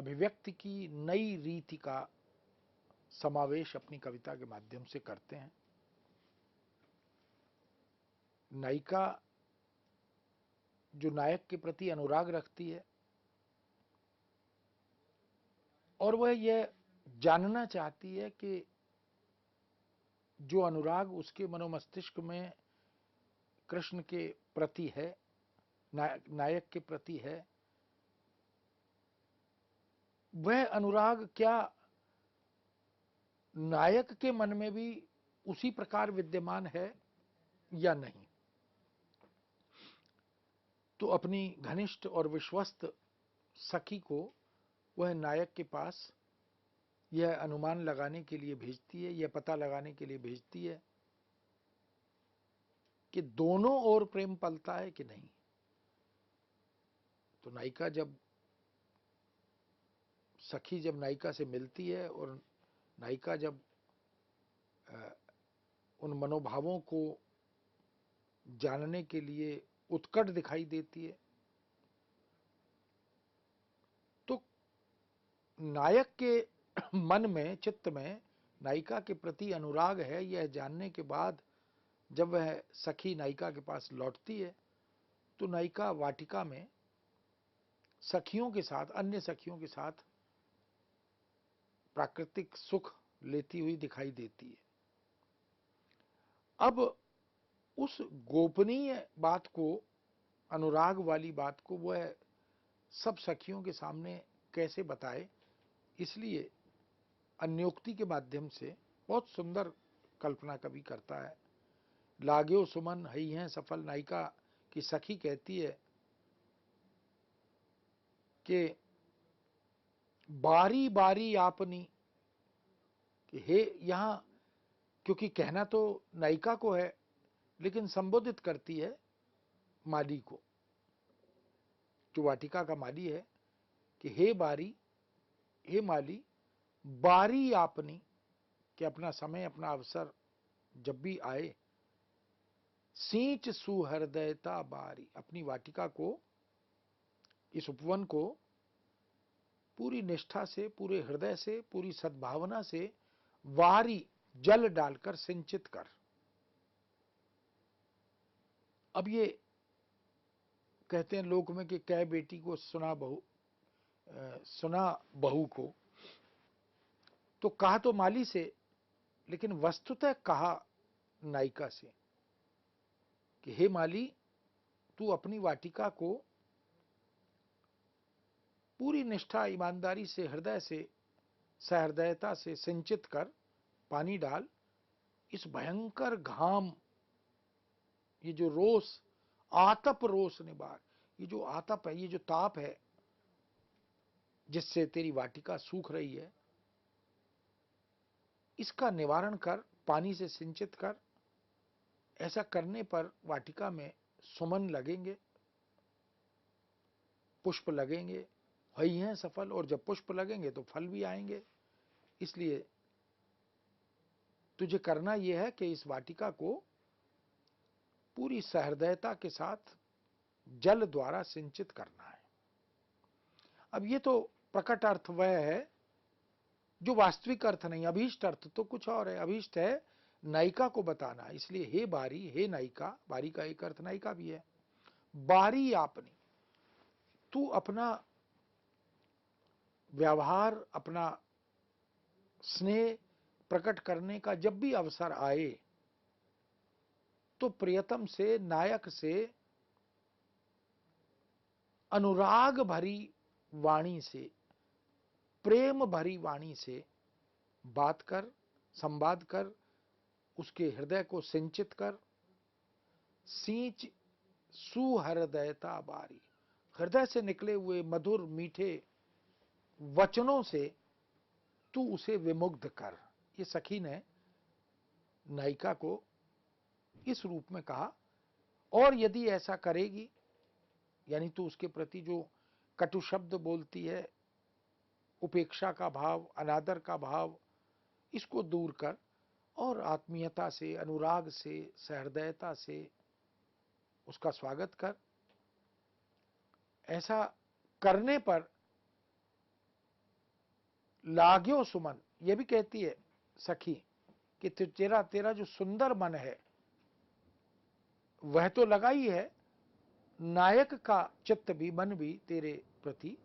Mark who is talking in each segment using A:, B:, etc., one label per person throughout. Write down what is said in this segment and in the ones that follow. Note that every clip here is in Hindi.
A: अभिव्यक्ति की नई रीति का समावेश अपनी कविता के माध्यम से करते हैं। नायिका जो नायक के प्रति अनुराग रखती है और वह यह जानना चाहती है कि जो अनुराग उसके मनोमस्तिष्क में कृष्ण के प्रति है, नायक के प्रति है, वह अनुराग क्या नायक के मन में भी उसी प्रकार विद्यमान है या नहीं। तो अपनी घनिष्ठ और विश्वस्त सखी को वह नायक के पास यह अनुमान लगाने के लिए भेजती है, यह पता लगाने के लिए भेजती है कि दोनों ओर प्रेम पलता है कि नहीं। तो नायिका जब सखी जब नायिका से मिलती है और नायिका जब उन मनोभावों को जानने के लिए उत्कट दिखाई देती है, तो नायक के मन में, चित्त में नायिका के प्रति अनुराग है, यह जानने के बाद जब वह सखी नायिका के पास लौटती है तो नायिका वाटिका में सखियों के साथ, अन्य सखियों के साथ प्राकृतिक सुख लेती हुई दिखाई देती है। अब उस गोपनीय बात को, अनुराग वाली बात को वह सब सखियों के सामने कैसे बताए, इसलिए अन्योक्ति के माध्यम से बहुत सुंदर कल्पना कवि करता है। लागेओ सुमन हई हैं सफल, नायिका की सखी कहती है कि बारी बारी आपनी, कि हे, यहां क्योंकि कहना तो नायिका को है लेकिन संबोधित करती है माली को, जो वाटिका का माली है, कि हे बारी, हे माली, बारी आपनी, कि अपना समय, अपना अवसर जब भी आए, सींच सुहृदयता बारी, अपनी वाटिका को, इस उपवन को पूरी निष्ठा से, पूरे हृदय से, पूरी सद्भावना से वारी, जल डालकर सिंचित कर। अब ये कहते हैं लोक में कि कै बेटी को सुना बहू को, तो कहा तो माली से, लेकिन वस्तुतः कहा नायिका से कि हे माली, तू अपनी वाटिका को पूरी निष्ठा, ईमानदारी से, हृदय से, सहृदयता से सिंचित कर, पानी डाल। इस भयंकर घाम, ये जो रोष, आतप रोष निवार, ये जो आतप है, ये जो ताप है जिससे तेरी वाटिका सूख रही है, इसका निवारण कर, पानी से सिंचित कर। ऐसा करने पर वाटिका में सुमन लगेंगे, पुष्प लगेंगे, हई हैं सफल, और जब पुष्प लगेंगे तो फल भी आएंगे। इसलिए तुझे करना यह है कि इस वाटिका को पूरी सहृदयता के साथ जल द्वारा सिंचित करना है। अब ये तो प्रकट अर्थ वह है जो वास्तविक अर्थ नहीं, अभीष्ट अर्थ तो कुछ और है। अभीष्ट है नायिका को बताना, इसलिए हे बारी, हे नायिका, बारी का एक अर्थ नायिका भी है। बारी आपनी, तू अपना व्यवहार, अपना स्नेह प्रकट करने का जब भी अवसर आए तो प्रियतम से, नायक से अनुराग भरी वाणी से, प्रेम भरी वाणी से बात कर, संवाद कर, उसके हृदय को सिंचित कर। सींच सुहृदयता बारी, हृदय से निकले हुए मधुर मीठे वचनों से तू उसे विमुग्ध कर। ये सखी ने नायिका को इस रूप में कहा। और यदि ऐसा करेगी, यानी तू उसके प्रति जो कटु शब्द बोलती है, उपेक्षा का भाव, अनादर का भाव, इसको दूर कर और आत्मीयता से, अनुराग से, सहृदयता से उसका स्वागत कर। ऐसा करने पर लाग्यो सुमन, ये भी कहती है सखी कि तेरा तेरा जो सुंदर मन है वह तो लगा ही है, नायक का चित्त भी, मन भी तेरे प्रति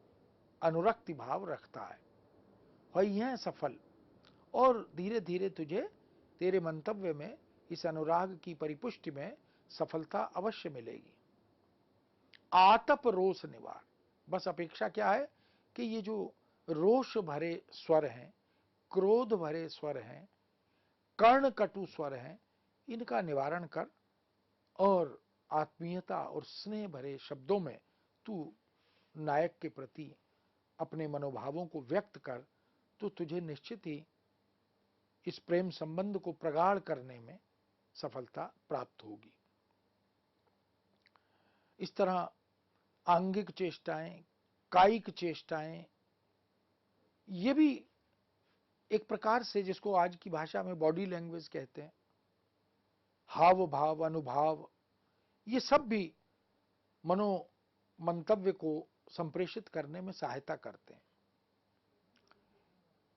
A: अनुरक्ति भाव रखता है, वही है सफल। और धीरे धीरे तुझे तेरे मंतव्य में इस अनुराग की परिपुष्टि में सफलता अवश्य मिलेगी। आतप रोष निवार, बस अपेक्षा क्या है कि ये जो रोष भरे स्वर हैं, क्रोध भरे स्वर हैं, कर्ण कटु स्वर हैं, इनका निवारण कर और आत्मीयता और स्नेह भरे शब्दों में तू नायक के प्रति अपने मनोभावों को व्यक्त कर, तो तुझे निश्चित ही इस प्रेम संबंध को प्रगाढ़ करने में सफलता प्राप्त होगी। इस तरह आंगिक चेष्टाएं, कायिक चेष्टाएं, ये भी एक प्रकार से, जिसको आज की भाषा में बॉडी लैंग्वेज कहते हैं, हाव भाव, अनुभाव, ये सब भी मनो मंतव्य को संप्रेषित करने में सहायता करते हैं।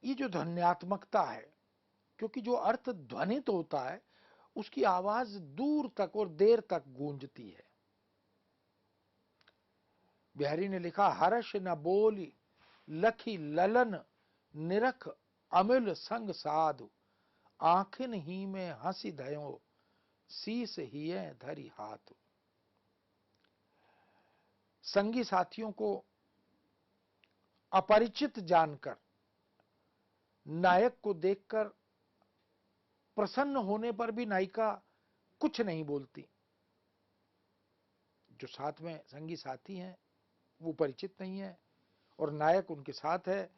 A: ये जो ध्वन्यात्मकता है, क्योंकि जो अर्थ ध्वनित होता है उसकी आवाज दूर तक और देर तक गूंजती है। बिहारी ने लिखा, हर्ष न बोली लखी ललन निरख अमिल संग साधु, आंखिन ही में हंसी धयो शीस ही धरी हाथ। संगी साथियों को अपरिचित जानकर नायक को देखकर प्रसन्न होने पर भी नायिका कुछ नहीं बोलती। जो साथ में संगी साथी हैं वो परिचित नहीं है और नायक उनके साथ है,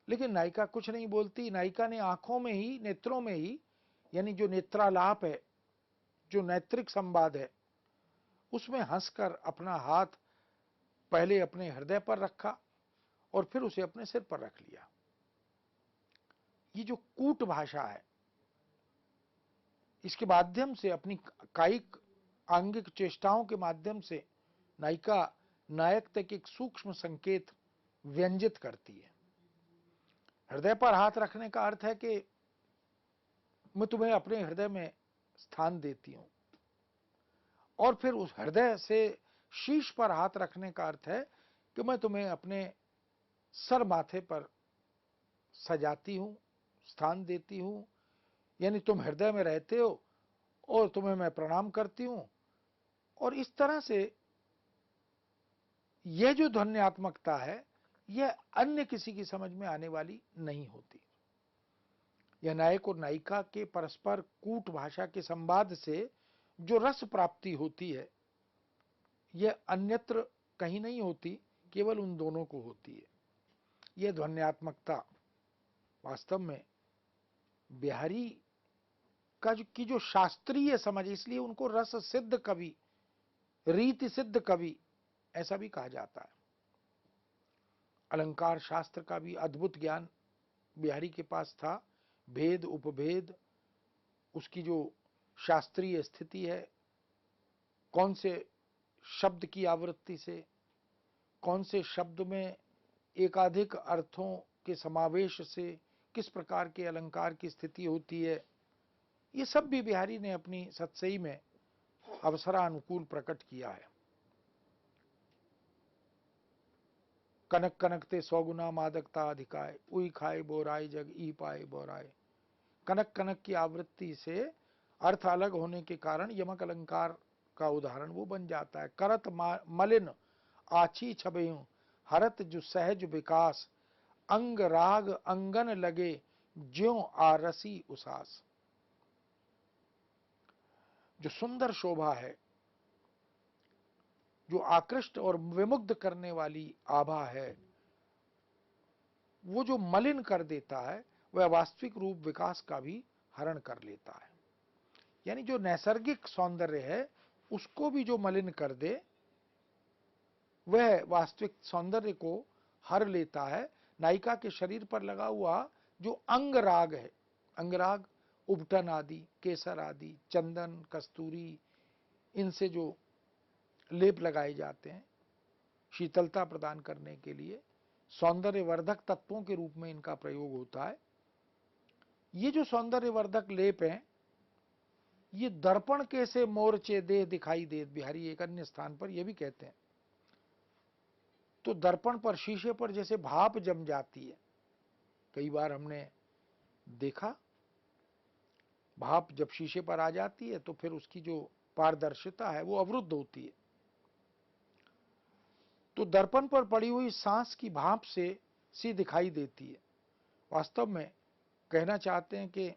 A: लेकिन नायिका कुछ नहीं बोलती। नायिका ने आंखों में ही, नेत्रों में ही, यानी जो नेत्रालाप है, जो नैत्रिक संवाद है, उसमें हंसकर अपना हाथ पहले अपने हृदय पर रखा और फिर उसे अपने सिर पर रख लिया। ये जो कूट भाषा है, इसके माध्यम से, अपनी कायिक आंगिक चेष्टाओं के माध्यम से नायिका नायक तक एक सूक्ष्म संकेत व्यंजित करती है। हृदय पर हाथ रखने का अर्थ है कि मैं तुम्हें अपने हृदय में स्थान देती हूं, और फिर उस हृदय से शीश पर हाथ रखने का अर्थ है कि मैं तुम्हें अपने सर माथे पर सजाती हूं, स्थान देती हूं, यानी तुम हृदय में रहते हो और तुम्हें मैं प्रणाम करती हूं। और इस तरह से यह जो ध्वन्यात्मकता है, यह अन्य किसी की समझ में आने वाली नहीं होती। यह नायक और नायिका के परस्पर कूट भाषा के संवाद से जो रस प्राप्ति होती है, यह अन्यत्र कहीं नहीं होती, केवल उन दोनों को होती है। यह ध्वन्यात्मकता वास्तव में बिहारी की जो शास्त्रीय समझ, इसलिए उनको रस सिद्ध कवि, रीति सिद्ध कवि ऐसा भी कहा जाता है। अलंकार शास्त्र का भी अद्भुत ज्ञान बिहारी के पास था। भेद उपभेद, उसकी जो शास्त्रीय स्थिति है, कौन से शब्द की आवृत्ति से, कौन से शब्द में एकाधिक अर्थों के समावेश से किस प्रकार के अलंकार की स्थिति होती है, ये सब भी बिहारी ने अपनी सतसई में अवसरानुकूल प्रकट किया है। कनक कनकते 100 गुना मादकता अधिकाय, उई खाए बोराय जग ई पाए बोराय। कनक कनक की आवृत्ति से अर्थ अलग होने के कारण यमक अलंकार का उदाहरण वो बन जाता है। करत मलिन आछी छबेयू, हरत जो सहज विकास, अंग राग अंगन लगे ज्यों आरसी उसास। जो सुंदर शोभा है, जो आकृष्ट और विमुग्ध करने वाली आभा है, वो जो मलिन कर देता है, वह वास्तविक रूप विकास का भी हरण कर लेता है। यानी जो नैसर्गिक सौंदर्य है उसको भी जो मलिन कर दे, वह वास्तविक सौंदर्य को हर लेता है। नायिका के शरीर पर लगा हुआ जो अंगराग है, अंगराग उबटन आदि, केसर आदि, चंदन, कस्तूरी, इनसे जो लेप लगाए जाते हैं शीतलता प्रदान करने के लिए, सौंदर्यवर्धक तत्वों के रूप में इनका प्रयोग होता है। ये जो सौंदर्यवर्धक लेप हैं, ये दर्पण के से मोरचे देह दिखाई दे, बिहारी एक अन्य स्थान पर यह भी कहते हैं। तो दर्पण पर, शीशे पर जैसे भाप जम जाती है, कई बार हमने देखा, भाप जब शीशे पर आ जाती है तो फिर उसकी जो पारदर्शिता है वो अवरुद्ध होती है। तो दर्पण पर पड़ी हुई सांस की भाप से सी दिखाई देती है। वास्तव में कहना चाहते हैं कि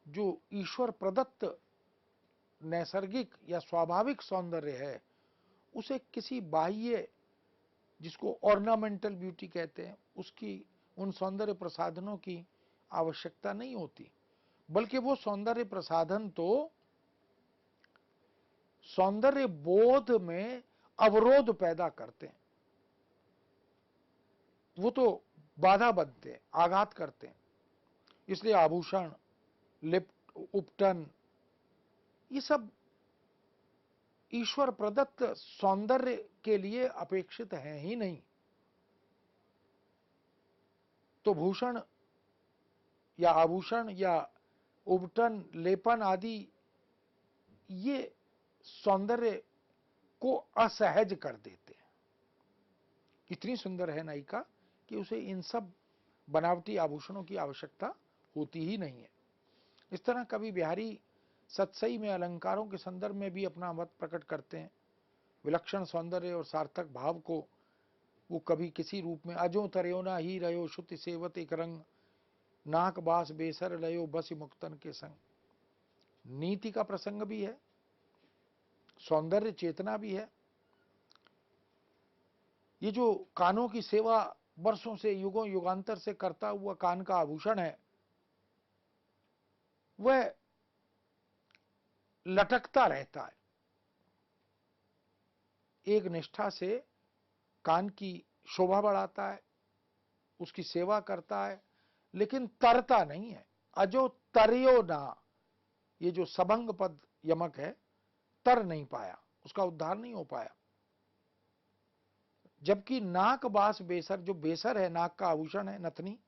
A: जो ईश्वर प्रदत्त नैसर्गिक या स्वाभाविक सौंदर्य है, उसे किसी बाह्य, जिसको ऑर्नामेंटल ब्यूटी कहते हैं, उसकी, उन सौंदर्य प्रसाधनों की आवश्यकता नहीं होती, बल्कि वो सौंदर्य प्रसाधन तो सौंदर्य बोध में अवरोध पैदा करते हैं, वो तो बाधा बनते हैं, आघात करते हैं। इसलिए आभूषण, लिप्ट, उपटन, ये सब ईश्वर प्रदत्त सौंदर्य के लिए अपेक्षित है ही नहीं। तो भूषण या आभूषण या उपटन, लेपन आदि ये सौंदर्य को असहज कर देते हैं। इतनी सुंदर है नायिका कि उसे इन सब बनावटी आभूषणों की आवश्यकता होती ही नहीं है। इस तरह कवि बिहारी सतसई में अलंकारों के संदर्भ में भी अपना मत प्रकट करते हैं। विलक्षण सौंदर्य और सार्थक भाव को वो कभी किसी रूप में अजो तरयो ना ही रहो श्रुति सेवत एक रंग, नाक बास बेसर लयो बस मुक्तन के संग। नीति का प्रसंग भी है, सौंदर्य चेतना भी है। ये जो कानों की सेवा वर्षों से, युगों युगांतर से करता हुआ कान का आभूषण है, वह लटकता रहता है, एक निष्ठा से कान की शोभा बढ़ाता है, उसकी सेवा करता है, लेकिन तरता नहीं है। अजो तरियो ना, ये जो सबंग पद यमक है, तर नहीं पाया, उसका उद्धार नहीं हो पाया। जबकि नाक बास बेसर, जो बेसर है, नाक का आभूषण है, नथनी,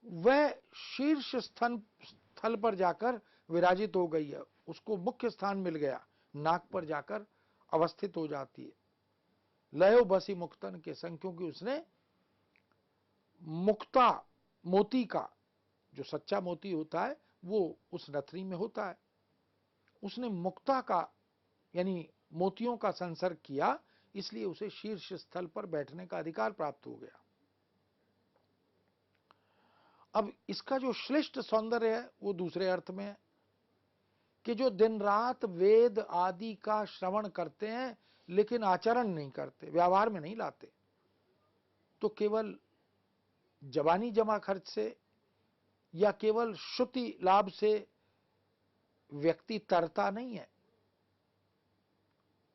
A: वह शीर्ष स्थल पर जाकर विराजित हो गई है, उसको मुख्य स्थान मिल गया, नाक पर जाकर अवस्थित हो जाती है। लयो बसी मुक्तन के संग, क्योंकि उसने मुक्ता, मोती का, जो सच्चा मोती होता है वो उस नथनी में होता है, उसने मुक्ता का यानी मोतियों का संसर्ग किया, इसलिए उसे शीर्ष स्थल पर बैठने का अधिकार प्राप्त हो गया। अब इसका जो श्रेष्ठ सौंदर्य है वो दूसरे अर्थ में है कि जो दिन रात वेद आदि का श्रवण करते हैं लेकिन आचरण नहीं करते, व्यवहार में नहीं लाते, तो केवल जबानी जमा खर्च से या केवल श्रुति लाभ से व्यक्ति तरता नहीं है।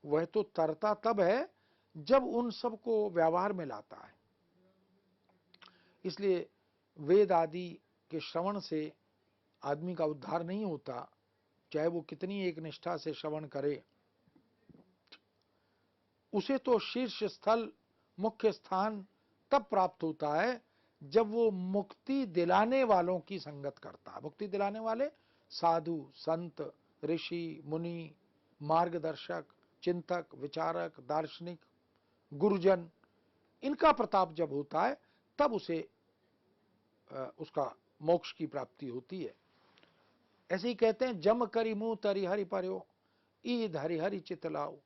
A: वह तो तरता तब है जब उन सब को व्यवहार में लाता है। इसलिए वेद आदि के श्रवण से आदमी का उद्धार नहीं होता, चाहे वो कितनी एक निष्ठा से श्रवण करे, उसे तो शीर्ष स्थल, मुख्य स्थान तब प्राप्त होता है जब वो मुक्ति दिलाने वालों की संगत करता है। मुक्ति दिलाने वाले साधु, संत, ऋषि, मुनि, मार्गदर्शक, चिंतक, विचारक, दार्शनिक, गुरुजन, इनका प्रताप जब होता है तब उसे उसका मोक्ष की प्राप्ति होती है। ऐसे ही कहते हैं, जम करी मुंह तरि हरि पर्यो, ईद हरि हरि चित लाओ,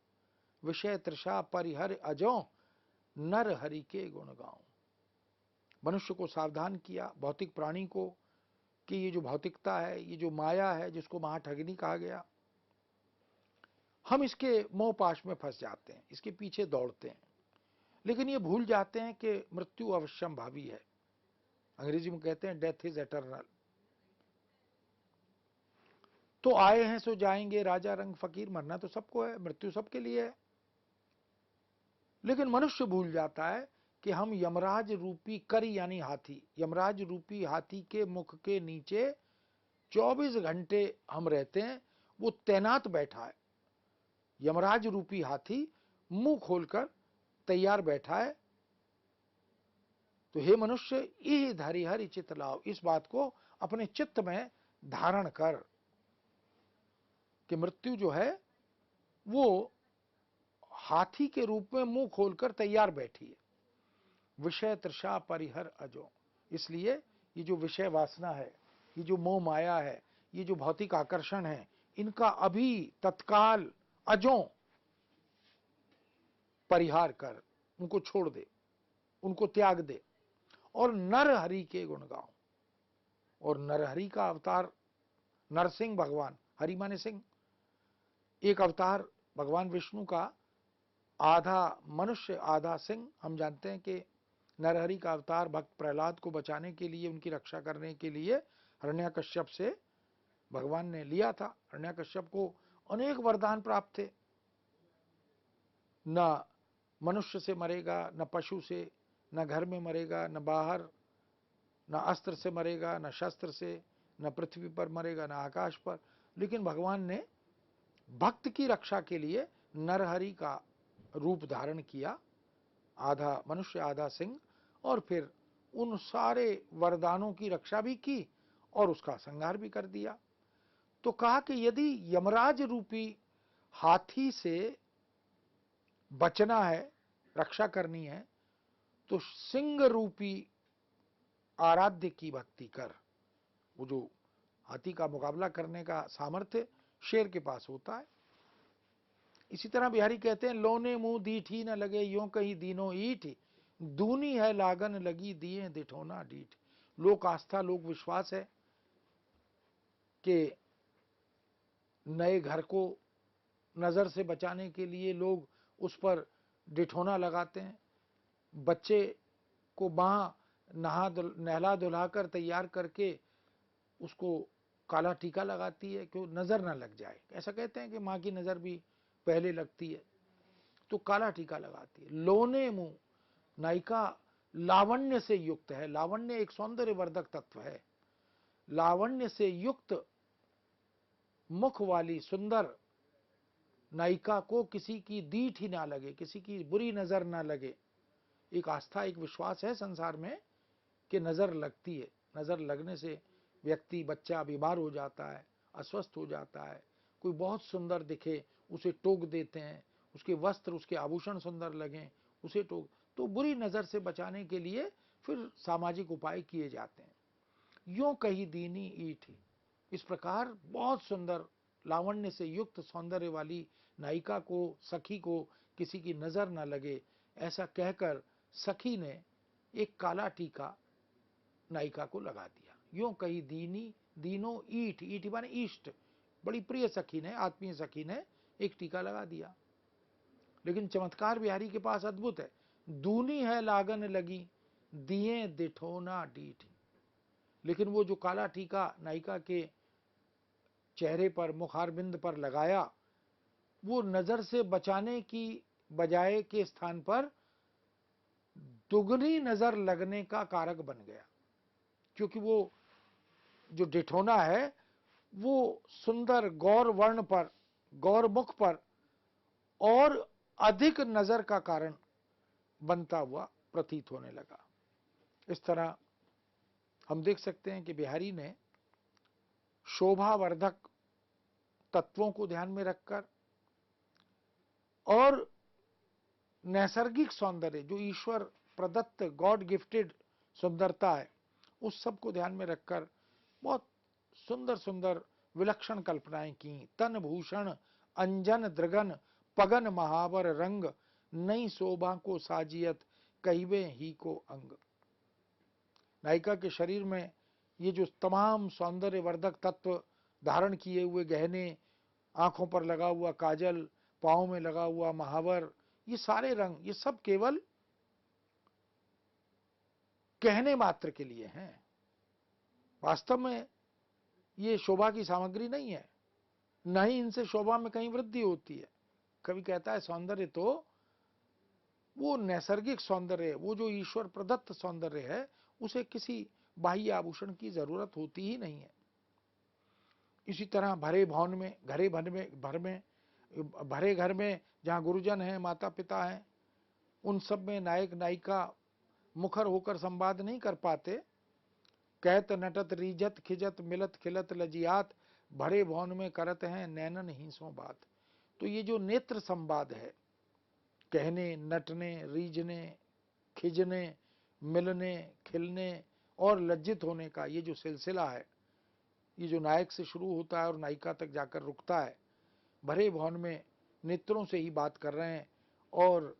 A: विषय तृषा परिहर अजो, नर हरि के गुण गाओ। मनुष्य को सावधान किया, भौतिक प्राणी को, कि ये जो भौतिकता है, ये जो माया है, जिसको महाठगनी कहा गया, हम इसके मोह पाश में फंस जाते हैं, इसके पीछे दौड़ते हैं, लेकिन ये भूल जाते हैं कि मृत्यु अवश्यम भावी है। अंग्रेजी में कहते हैं डेथ इज एटर्नल। तो आए हैं सो जाएंगे, राजा रंग फकीर, मरना तो सबको है, मृत्यु सबके लिए है। लेकिन मनुष्य भूल जाता है कि हम यमराज रूपी करी यानी हाथी, यमराज रूपी हाथी के मुख के नीचे 24 घंटे हम रहते हैं, वो तैनात बैठा है। यमराज रूपी हाथी मुंह खोलकर तैयार बैठा है। तो हे मनुष्य, इह धरि हरि चित लाओ, इस बात को अपने चित्त में धारण कर कि मृत्यु जो है वो हाथी के रूप में मुंह खोलकर तैयार बैठी है। विषय तृषा परिहर अजो, इसलिए ये जो विषय वासना है, ये जो मोह माया है, ये जो भौतिक आकर्षण है, इनका अभी तत्काल अजो परिहार कर, उनको छोड़ दे, उनको त्याग दे और नर हरि के गुण गाओ। और नरहरि का अवतार नरसिंह भगवान, हरि माने सिंह, एक अवतार भगवान विष्णु का, आधा मनुष्य आधा सिंह। हम जानते हैं कि नरहरि का अवतार भक्त प्रहलाद को बचाने के लिए, उनकी रक्षा करने के लिए हिरण्यकश्यप से भगवान ने लिया था। हिरण्यकश्यप को अनेक वरदान प्राप्त थे, न मनुष्य से मरेगा, न पशु से, न घर में मरेगा, न बाहर, न अस्त्र से मरेगा, न शस्त्र से, न पृथ्वी पर मरेगा, न आकाश पर। लेकिन भगवान ने भक्त की रक्षा के लिए नरहरि का रूप धारण किया, आधा मनुष्य आधा सिंह, और फिर उन सारे वरदानों की रक्षा भी की और उसका संहार भी कर दिया। तो कहा कि यदि यमराज रूपी हाथी से बचना है, रक्षा करनी है, तो सिंह रूपी आराध्य की भक्ति कर। वो जो हाथी का मुकाबला करने का सामर्थ्य शेर के पास होता है। इसी तरह बिहारी कहते हैं, लोने मुंह दीठी न लगे यों कहीं दीनो ईठ, दूनी है लागन लगी दिए दिठोना डीठ। लोक आस्था, लोक विश्वास है कि नए घर को नजर से बचाने के लिए लोग उस पर डिठोना लगाते हैं। बच्चे को मां नहला धुलाकर तैयार करके उसको काला टीका लगाती है कि नजर ना लग जाए। ऐसा कहते हैं कि मां की नजर भी पहले लगती है, तो काला टीका लगाती है। लोने मुंह, नायिका लावण्य से युक्त है। लावण्य एक सौंदर्य वर्धक तत्व है। लावण्य से युक्त मुख वाली सुंदर नायिका को किसी की दीठ ही ना लगे, किसी की बुरी नजर ना लगे। एक आस्था, एक विश्वास है संसार में कि नजर लगती है। नजर लगने से व्यक्ति, बच्चा बीमार हो जाता है, अस्वस्थ हो जाता है। कोई बहुत सुंदर दिखे, उसे टोक देते हैं, उसके वस्त्र, उसके आभूषण सुंदर लगें, उसे टोक। तो बुरी नजर से बचाने के लिए फिर सामाजिक उपाय किए जाते हैं। यों कही दीनी ईठ, इस प्रकार बहुत सुंदर लावण्य से युक्त सौंदर्य वाली नायिका को, सखी को किसी की नजर न लगे, ऐसा कहकर सखी ने एक काला टीका नायिका को लगा दिया। यों कही दीनी, दीनो ईठ, ईठ माने इष्ट, बड़ी प्रिय सखी ने, आत्मीय सखी ने एक टीका लगा दिया। लेकिन चमत्कार बिहारी के पास अद्भुत है। दूनी है लागन लगी दिए दिठोना डीठ, लेकिन वो जो काला टीका नायिका के चेहरे पर, मुखारबिंद पर लगाया, वो नजर से बचाने की बजाय के स्थान पर दुगनी नजर लगने का कारक बन गया। क्योंकि वो जो डिठोना है वो सुंदर गौर वर्ण पर, गौर मुख पर और अधिक नजर का कारण बनता हुआ प्रतीत होने लगा। इस तरह हम देख सकते हैं कि बिहारी ने शोभावर्धक तत्वों को ध्यान में रखकर और नैसर्गिक सौंदर्य, जो ईश्वर प्रदत्त गॉड गिफ्टेड सुंदरता है, उस सब को ध्यान में रखकर बहुत सुंदर सुंदर विलक्षण कल्पनाएं की। तन भूषण अंजन द्रगन पगन महावर रंग, नई शोभा को साजियत कहिबे ही को अंग। नायिका के शरीर में ये जो तमाम सौंदर्य वर्धक तत्व धारण किए हुए गहने, आंखों पर लगा हुआ काजल, पांव में लगा हुआ महावर, ये सारे रंग, ये सब केवल कहने मात्र के लिए हैं। वास्तव में ये शोभा की सामग्री नहीं है, न ही इनसे शोभा में कहीं वृद्धि होती है। कवि कहता है सौंदर्य तो वो नैसर्गिक सौंदर्य, वो जो ईश्वर प्रदत्त सौंदर्य है, उसे किसी बाह्य आभूषण की जरूरत होती ही नहीं है। इसी तरह भरे भवन में, भरे घर में जहाँ गुरुजन हैं, माता पिता हैं, उन सब में नायक नायिका मुखर होकर संवाद नहीं कर पाते। कहत नटत रीझत खिजत मिलत खिलत लजियात, भरे भवन में करत हैं नैनन हिंसों बात। तो ये जो नेत्र संवाद है, कहने, नटने, रीझने, खिजने, मिलने, खिलने और लज्जित होने का ये जो सिलसिला है, ये जो नायक से शुरू होता है और नायिका तक जाकर रुकता है, भरे भवन में नेत्रों से ही बात कर रहे हैं। और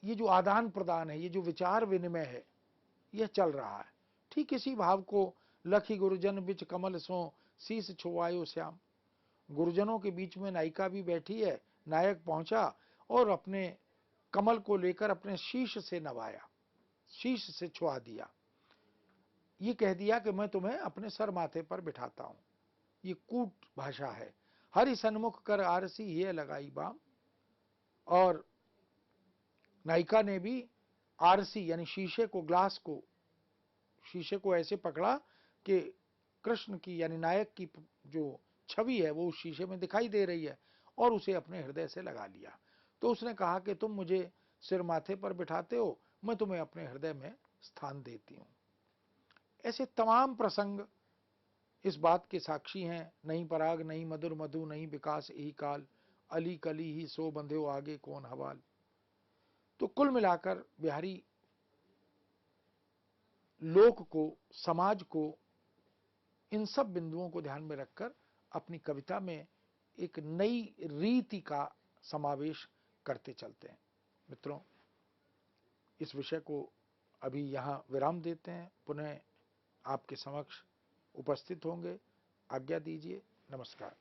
A: ये जो आदान प्रदान है, ये जो विचार विनिमय है, यह चल रहा है। ठीक इसी भाव को लखी गुरुजन बिच कमल सो शीस छुआयो श्याम। गुरुजनों के बीच में नायिका भी बैठी है, नायक पहुंचा और अपने कमल को लेकर अपने शीश से नवाया, शीश से छुआ दिया। ये कह दिया कि मैं तुम्हें अपने सर माथे पर बिठाता हूं। ये कूट भाषा है। हरि सन्मुख कर आरसी ये लगाई बाम। और नायिका ने भी आरसी यानी शीशे को, ग्लास को, शीशे को ऐसे पकड़ा कि कृष्ण की यानी नायक की जो छवि है वो उस शीशे में दिखाई दे रही है, और उसे अपने हृदय से लगा लिया। तो उसने कहा कि तुम मुझे सिर माथे पर बिठाते हो, मैं तुम्हें अपने हृदय में स्थान देती हूं। ऐसे तमाम प्रसंग इस बात के साक्षी हैं। नहीं पराग नहीं मधुर मधु नहीं विकास यही काल, अली कली ही सो बंधे आगे कौन हवाल। तो कुल मिलाकर बिहारी लोक को, समाज को, इन सब बिंदुओं को ध्यान में रखकर अपनी कविता में एक नई रीति का समावेश करते चलते हैं। मित्रों, इस विषय को अभी यहां विराम देते हैं, पुनः आपके समक्ष उपस्थित होंगे। आज्ञा दीजिए। नमस्कार।